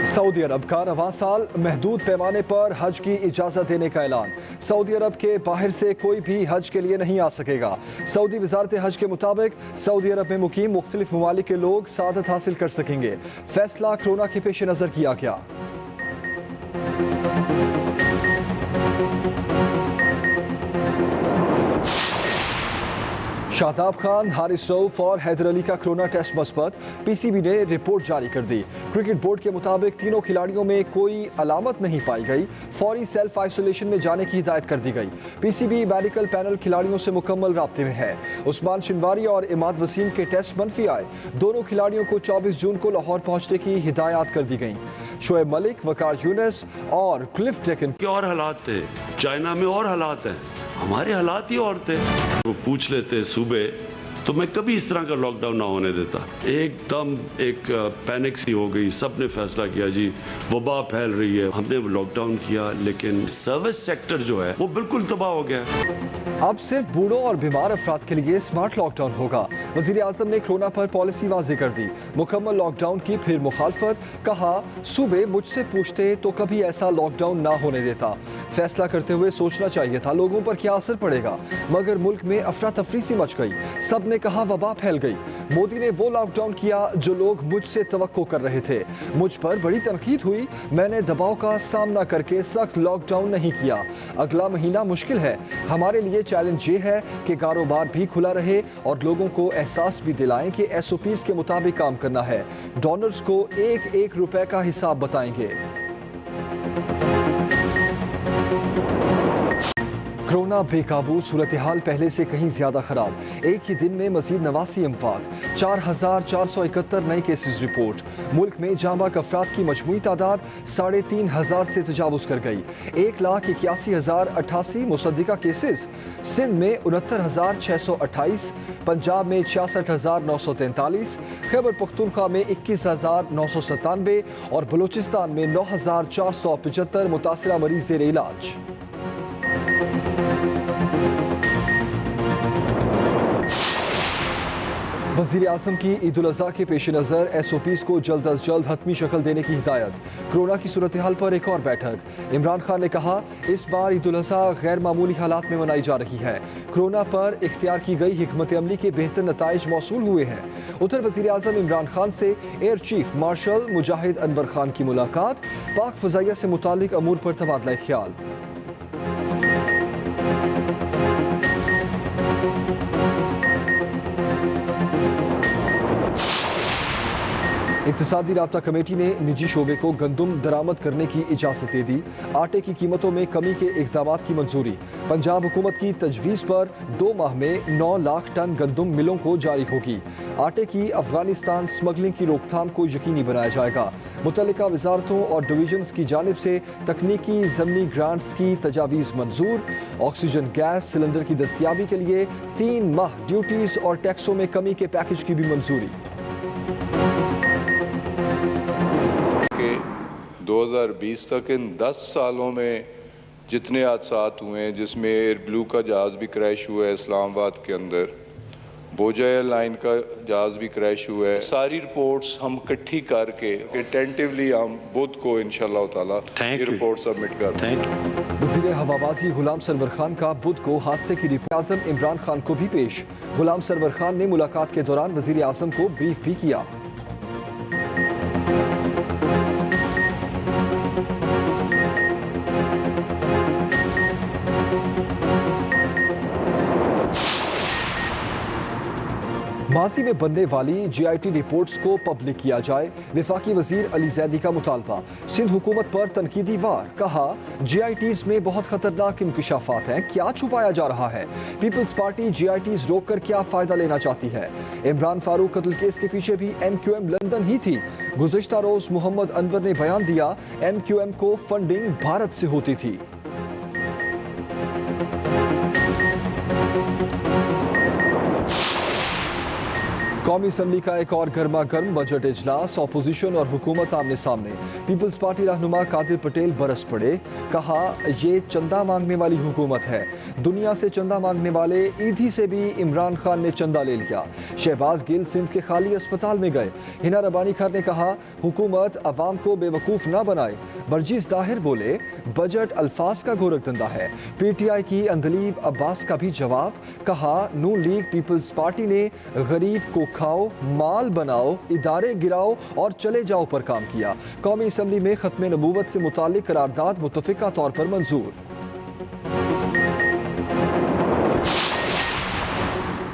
Saudi अरब का रवां साल महदूद पैमाने पर हज की इजाज़त देने का ऐलान। सऊदी अरब के बाहर से कोई भी हज के लिए नहीं आ सकेगा। सऊदी वजारत हज के मुताबिक सऊदी अरब में मुकीम मुख्तलिफ ममालिक के लोग सादत हासिल कर सकेंगे। फैसला कोरोना के पेश नज़र किया गया। शादाब खान, हारिस रऊफ और हैदर अली का कोरोना टेस्ट मस्बत। पीसीबी ने रिपोर्ट जारी कर दी। क्रिकेट बोर्ड के मुताबिक तीनों खिलाड़ियों में कोई अलामत नहीं पाई गई। फौरी सेल्फ आइसोलेशन में जाने की हिदायत कर दी गई। पीसीबी मेडिकल पैनल खिलाड़ियों से मुकम्मल राब्ते में है। उस्मान शिनवारी और इमाद वसीम के टेस्ट मनफी आए। दोनों खिलाड़ियों को 24 जून को लाहौर पहुंचने की हिदायत कर दी गई। शोएब मलिक, वकार यूनिस और क्लिफ डेकन के और हालात थे, चाइना में और हालात हैं, हमारे हालात ही और थे। वो पूछ लेते सूबे तो मैं कभी इस तरह का लॉकडाउन ना होने देता। एकदम एक पैनिक सी हो गई, सब ने फैसला किया जी वबा फैल रही है, हमने लॉकडाउन किया, लेकिन सर्विस सेक्टर जो है वो बिल्कुल तबाह हो गया। अब सिर्फ बूढ़ों और बीमार अफराद के लिए स्मार्ट लॉकडाउन होगा। वजीर आजम ने कोरोना पर पॉलिसी वाज़े कर दी। मुकम्मल लॉकडाउन की फिर मुखालफत। कहा सूबे मुझसे पूछते तो कभी ऐसा लॉकडाउन ना होने देता। फैसला करते हुए सोचना चाहिए था लोगों पर क्या असर पड़ेगा, मगर मुल्क में अफरा तफरी सी मच गई। सब ने कहा वबा फैल गई। मोदी ने वो लॉकडाउन किया जो लोग मुझसे तवक्को कर रहे थे। मुझ पर बड़ी तनकीद हुई, मैंने दबाव का सामना करके सख्त लॉकडाउन नहीं किया। अगला महीना मुश्किल है। हमारे लिए चैलेंज ये है कि कारोबार भी खुला रहे और लोगों को एहसास भी दिलाएं कि SOPs के मुताबिक काम करना है। डोनर्स को एक रुपए का हिसाब बताएंगे। कोरोना बेकाबू, सूरत हाल पहले से कहीं ज्यादा खराब। एक ही दिन में मजीद 89 अमवात, 4,471 नए केसेस रिपोर्ट। मुल्क में जांबाक अफराद की मजमूई तादाद 3,500 से तजावुज कर गई। 1,81,088 मुसद्दिका केसेस। सिंध में 69,628, पंजाब में 66,943, खैबर पख्तूनख्वा में 21,997 और बलूचिस्तान में 9,475 मुतासरा मरीज ज़ेर इलाज। वज़ीर आज़म की ईद उल अज़हा के पेश नज़र SOPs को जल्द अज जल्द हतमी शक्ल देने की हिदायत। कोरोना की सूरत हाल पर एक और बैठक। इमरान खान ने कहा इस बार ईद उल अज़हा गैर मामूली हालात में मनाई जा रही है। कोरोना पर इख्तियार की गई हिकमत अमली के बेहतर नताइज मौसूल हुए हैं। उधर वज़ीर आज़म इमरान खान से एयर चीफ मार्शल मुजाहिद अनवर खान की मुलाकात। पाक फ़ज़ाइया से मुतालिक अमूर पर तबादला ख्याल। इक़्तिसादी राब्ता कमेटी ने निजी शोबे को गंदम दरामद करने की इजाज़त दे दी। आटे की कीमतों में कमी के इक़दामात की मंजूरी। पंजाब हुकूमत की तजवीज़ पर 2 माह में 9 लाख टन गंदम मिलों को जारी होगी। आटे की अफगानिस्तान स्मगलिंग की रोकथाम को यकीनी बनाया जाएगा। मुतल्लिका वजारतों और डिवीजन्स की जानिब से तकनीकी ज़मीनी ग्रांट्स की तजावीज़ मंजूर। ऑक्सीजन गैस सिलेंडर की दस्तियाबी के लिए 3 माह ड्यूटीज़ और टैक्सों में कमी के पैकेज की भी मंजूरी। 2020 तक इन 10 सालों में जितने हादसात हुए हैं, जिसमें एयर ब्लू का जहाज़ भी क्रैश हुआ है इस्लामाबाद के अंदर, बोजा एयरलाइन का जहाज़ भी क्रैश हुआ है, सारी रिपोर्ट्स हम इकट्ठी करके टेंटिवली हम बुध को इंशाल्लाह ताला ये रिपोर्ट सबमिट कर देंगे। वज़ीर हवाबाजी गुलाम सरवर खान का बुध को हादसे की रिपोर्ट आज़म इमरान खान को भी पेश। गुलाम सरवर खान ने मुलाकात के दौरान वज़ीर आज़म को ब्रीफ भी किया। माजी में बनने वाली GIT रिपोर्ट्स को पब्लिक किया जाए। वफाकी वजीर अली जैदी का मुतालबा। सिंध हुकूमत पर तनकीदी वार। कहा GITs में बहुत खतरनाक इंकशाफात हैं, क्या छुपाया जा रहा है। पीपल्स पार्टी GITs रोक कर क्या फायदा लेना चाहती है। इमरान फारूक कत्ल केस के पीछे भी MQM लंदन ही थी। गुज़िश्ता रोज मोहम्मद अनवर ने बयान दिया MQM को फंडिंग भारत से होती थी। कौमी असम्बली का एक और गर्मा गर्म बजट इजलास, ऑपोजिशन और हुकूमत आमने सामने। पीपल्स पार्टी रहनुमा कादिर पटेल बरस पड़े, कहा ये चंदा मांगने वाली हुकूमत है। दुनिया से चंदा मांगने वाले ईदी से भी इमरान खान ने चंदा ले लिया। शहबाज गिल सिंध के खाली अस्पताल में गए। हिना रबानी खान ने कहा हुकूमत अवाम को बेवकूफ ना बनाए। बरजीज ताहिर बोले बजट अल्फाज का गोरख धंधा है। पीटीआई की अंदलीब अब्बास का भी जवाब, कहा नून लीग पीपल्स पार्टी ने गरीब को खाओ, माल बनाओ, इदारे गिराओ और चले जाओ पर काम किया। कौमी असम्बली में खत्म नबूवत से मुताल्लिक करारदाद मुत्तफिका तौर पर मंजूर।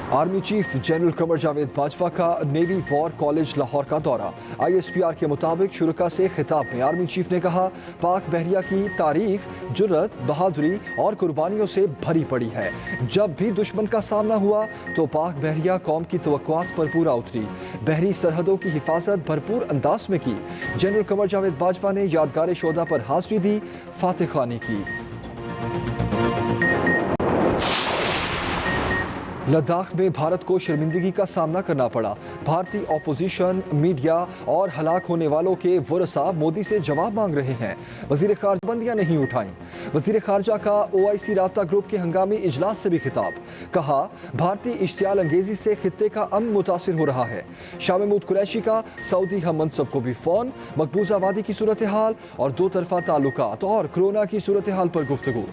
Army chief general Qamar Javed Bajwa का नेवी वॉर कॉलेज लाहौर का दौरा। ISPR के मुताबिक शुरका से खिताब में आर्मी चीफ ने कहा पाक बहरिया की तारीख जुर्रत, बहादुरी और कुर्बानियों से भरी पड़ी है। जब भी दुश्मन का सामना हुआ तो पाक बहरिया कौम की तवक्कुआत पर पूरा उतरी। बहरी सरहदों की हिफाजत भरपूर अंदाज में की। जनरल कमर जावेद बाजवा ने यादगार शोदा पर हाजिरी दी, फातिह खानी की। लद्दाख में भारत को शर्मिंदगी का सामना करना पड़ा। भारतीय ऑपोजिशन, मीडिया और हलाक होने वालों के वरसा मोदी से जवाब मांग रहे हैं। वजीर खारजा बंदियां नहीं उठाईं। वजीर खारजा का OIC राब्ता ग्रुप के हंगामी इजलास से भी खिताब, कहा भारतीय इश्तियाल अंगेजी से खित्ते का अमन मुतासिर हो रहा है। शाह महमूद कुरैशी का सऊदी हम मनसब को भी फोन, मकबूजा वादी की सूरत हाल और दो तरफा ताल्लुकात और कोरोना की सूरत हाल पर गुफ्तगू।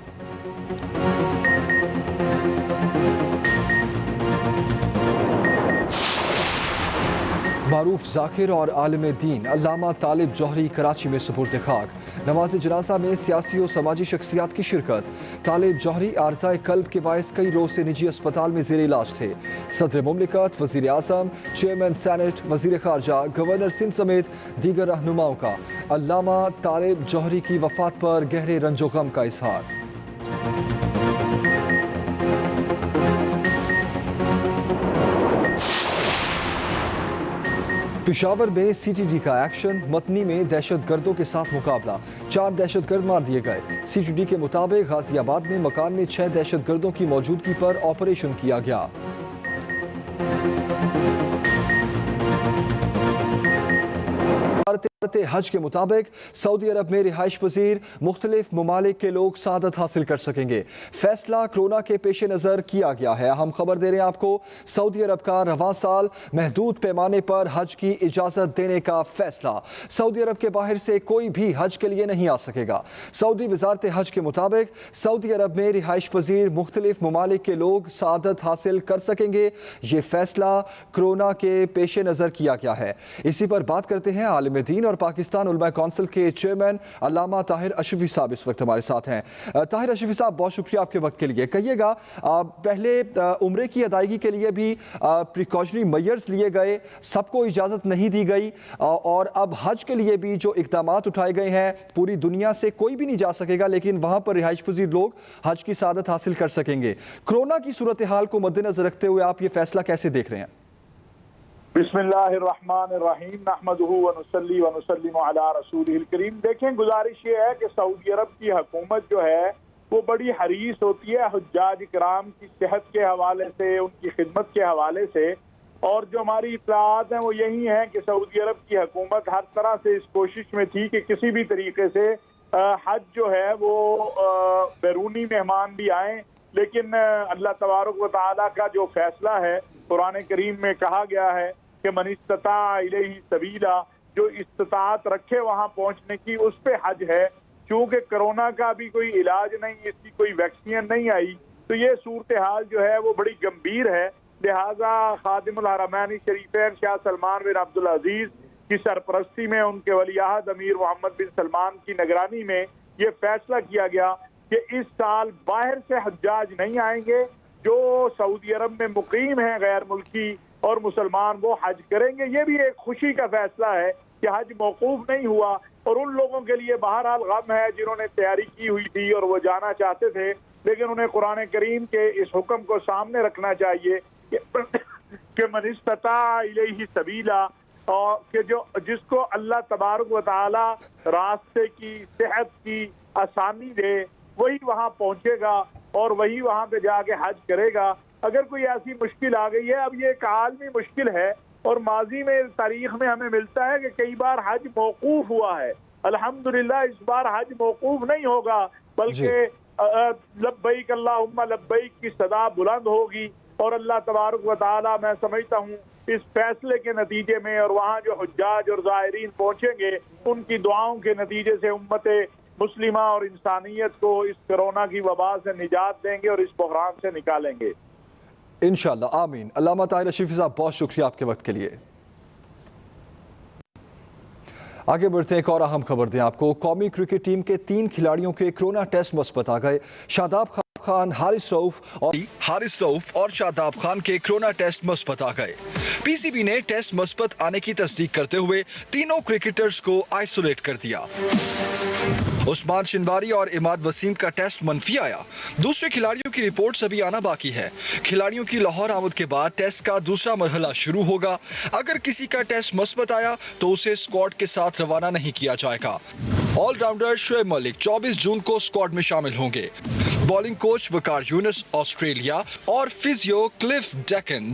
मारूफ जाकिर और आलिम दीन अल्लामा तालिब जौहरी कराची में सुपुर्द खाक। नमाज जनाजा में सियासी और समाजी शख्सियात की शिरकत। तालिब जौहरी आर्ज़ाए कल्ब के बायस कई रोज से निजी अस्पताल में ज़ेर इलाज थे। सदर मुमलिकत, वज़ीर आज़म, चेयरमैन सेनेट, वज़ीर खारजा, गवर्नर सिंध समेत दीगर रहनुमाओं का अल्लामा तालिब जौहरी की वफात पर गहरे रंजो गम का इजहार। पेशावर में CTD का एक्शन, मतनी में दहशत गर्दों के साथ मुकाबला। 4 दहशत गर्द मार दिए गए। CTD के मुताबिक गाजियाबाद में मकान में 6 दहशत गर्दों की मौजूदगी पर ऑपरेशन किया गया। हज के मुताबिक सऊदी अरब में रिहाइश पजीर मुख्तलिफ ममालिक के लोग सादत हासिल कर सकेंगे। फैसला कोरोना के पेश नज़र किया गया है। हम खबर दे रहे हैं आपको, सऊदी अरब का रवां साल महदूद पैमाने पर हज की इजाज़त देने का फैसला। सऊदी अरब के बाहर से कोई भी हज के लिए नहीं आ सकेगा। सऊदी वजारत हज के मुताबिक सऊदी अरब में रिहाइश पजीर मुख्तलिफ ममालिक के लोग सादत हासिल कर सकेंगे। ये फैसला कोरोना के पेश नज़र किया गया है। इसी पर बात करते हैं आलिम दीन और पाकिस्तान उलमा कौंसिल के चेयरमैन अल्लामा ताहिर अशरफी साहब इस वक्त हमारे साथ हैं। ताहिर अशरफी साहब, बहुत शुक्रिया आपके वक्त के लिए। कहिएगा, पहले उम्रे की अदायगी के लिए भी प्रिकॉशनरी मेजर्स लिए गए, सबको इजाज़त नहीं दी गई, और अब हज के लिए भी जो इक़दामात उठाए गए हैं, पूरी दुनिया से कोई भी नहीं जा सकेगा, लेकिन वहाँ पर रिहाइश पजीर लोग हज की सादत हासिल कर सकेंगे। कोरोना की सूरत हाल को मद्देनजर रखते हुए आप ये फैसला कैसे देख रहे हैं? बिस्मिल्लाहिर्रहमानिर्रहीम, नहमदुहु व नुसल्ली व नुसल्लिमु अला रसूलिहिल करीम। देखें, गुजारिश ये है कि सऊदी अरब की हुकूमत जो है वो बड़ी हरीस होती है हुज्जाज इकराम की सेहत के हवाले से, उनकी खिदमत के हवाले से, और जो हमारी इत्तलात हैं वो यही है कि सऊदी अरब की हुकूमत हर तरह से इस कोशिश में थी कि किसी भी तरीके से हज जो है वो बैरूनी मेहमान भी आए, लेकिन अल्लाह तबारक व तआला का जो फैसला है, कुरान करीम में कहा गया है कि मन इस्तता इलैहि सबीला, जो इस्तिताअत रखे वहां पहुंचने की, उस पे हज है। क्योंकि कोरोना का भी कोई इलाज नहीं, इसकी कोई वैक्सीन नहीं आई, तो ये सूरत हाल जो है वो बड़ी गंभीर है। लिहाजा खादिमुल हरमैन शरीफैन शाह सलमान बिन अब्दुल अजीज की सरपरस्ती में उनके वलीअहद अमीर मोहम्मद बिन सलमान की निगरानी में ये फैसला किया गया कि इस साल बाहर से हज्जाज नहीं आएंगे, जो सऊदी अरब में मुकीम हैं गैर मुल्की और मुसलमान, वो हज करेंगे। ये भी एक खुशी का फैसला है कि हज मौकूफ नहीं हुआ, और उन लोगों के लिए बहरहाल गम है जिन्होंने तैयारी की हुई थी और वो जाना चाहते थे, लेकिन उन्हें कुरान करीम के इस हुक्म को सामने रखना चाहिए कि मन इस्तता इलैहि सबीला, और कि जो जिसको अल्लाह तबारक व तआला रास्ते की, सेहत की आसानी दे, वही वहाँ पहुँचेगा और वही वहाँ पे जाके हज करेगा। अगर कोई ऐसी मुश्किल आ गई है, अब ये एक आलमी मुश्किल है اور ماضی میں تاریخ میں ہمیں ملتا ہے کہ کئی بار حج موقوف ہوا ہے. الحمدللہ اس بار حج موقوف نہیں ہوگا بلکہ لبیک اللہم لبیک کی صدا بلند ہوگی, اور اللہ تبارک و تعالی میں سمجھتا ہوں اس فیصلے کے نتیجے میں اور وہاں جو حجاج اور زائرین پہنچیں گے ان کی دعاؤں کے نتیجے سے امت مسلمہ اور انسانیت کو اس کرونا کی وبا سے نجات دیں گے اور اس بحران سے نکالیں گے انشاءاللہ. آمین. علامہ طاہر اشرفی صاحب بہت شکریہ آپ کے وقت کے لیے. آگے بڑھتے ہیں, ایک اور اہم خبر دیں آپ کو. قومی کرکٹ ٹیم کے 3 کھلاڑیوں کے کرونا ٹیسٹ مثبت آ گئے. شاداب خان, حارث رؤف اور شاداب خان کے کرونا ٹیسٹ مثبت آ گئے. پی سی بی نے ٹیسٹ مثبت آنے کی تصدیق کرتے ہوئے تینوں کرکٹرز کو آئسولیٹ کر دیا. عثمان شنواری اور اماد وسیم کا ٹیسٹ منفی آیا. دوسرے کھلاڑیوں کی رپورٹس ابھی آنا باقی ہے. کھلاڑیوں کی لاہور آمد کے بعد ٹیسٹ کا دوسرا مرحلہ شروع ہوگا. اگر کسی کا ٹیسٹ مثبت آیا تو اسے اسکواڈ کے ساتھ روانہ نہیں کیا جائے گا. آل راؤنڈر شعیب ملک 24 جون کو اسکواڈ میں شامل ہوں گے. Bowling coach Waqar Younis Australia اور فزیو کلف ڈیکن